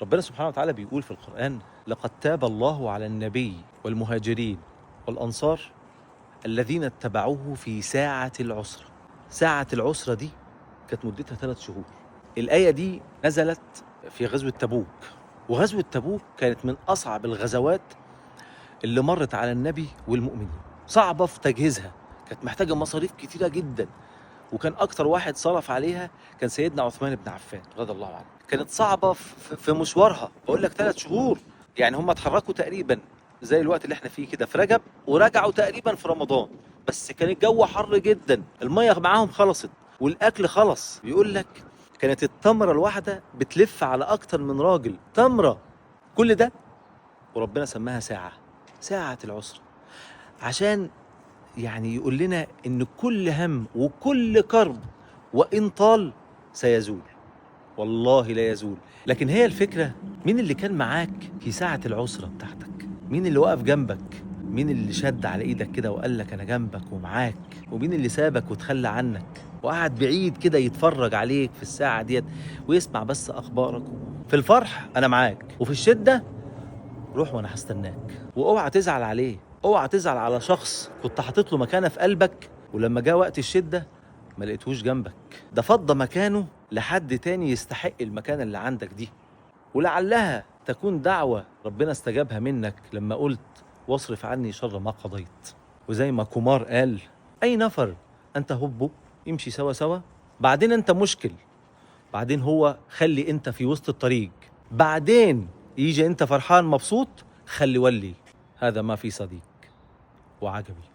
ربنا سبحانه وتعالى بيقول في القرآن: لقد تاب الله على النبي والمهاجرين والأنصار الذين اتبعوه في ساعة العسرة. ساعة العسرة دي كانت مدتها 3 شهور. الآية دي نزلت في غزوة تبوك، وغزوة تبوك كانت من أصعب الغزوات اللي مرت على النبي والمؤمنين. صعبة في تجهيزها، كانت محتاجة مصاريف كتيرة جدا، وكان أكتر واحد صرف عليها كان سيدنا عثمان بن عفان رضي الله عنه. كانت صعبة في مشوارها، بقول لك 3 شهور. يعني هم اتحركوا تقريبا زي الوقت اللي احنا فيه كده في رجب، ورجعوا تقريبا في رمضان. بس كان الجو حر جدا، المية معاهم خلصت والأكل خلص. بيقول لك كانت التمرة الواحدة بتلف على أكتر من راجل تمرة. كل ده وربنا سماها ساعة العسرة، عشان يعني يقول لنا إن كل هم وكل كرب وإن طال سيزول، والله لا يزول. لكن هي الفكرة، مين اللي كان معاك في ساعة العسرة بتاعتك؟ مين اللي وقف جنبك؟ مين اللي شد على إيدك كده وقال لك أنا جنبك ومعاك؟ ومين اللي سابك وتخلى عنك وقعد بعيد كده يتفرج عليك في الساعة ديت ويسمع بس أخبارك؟ في الفرح أنا معاك، وفي الشدة روح وأنا هستناك. واوعى تزعل عليه، اوعى تزعل على شخص كنت حاطط له مكانه في قلبك ولما جاء وقت الشده ما لقيتهوش جنبك. ده فضى مكانه لحد تاني يستحق المكانه اللي عندك دي، ولعلها تكون دعوه ربنا استجابها منك لما قلت: واصرف عني شر ما قضيت. وزي ما كومار قال: اي نفر انت هبه، امشي سوا سوا، بعدين انت مشكل، بعدين هو خلي انت في وسط الطريق، بعدين يجي انت فرحان مبسوط، خلي ولي. هذا ما في صديق وعجبي.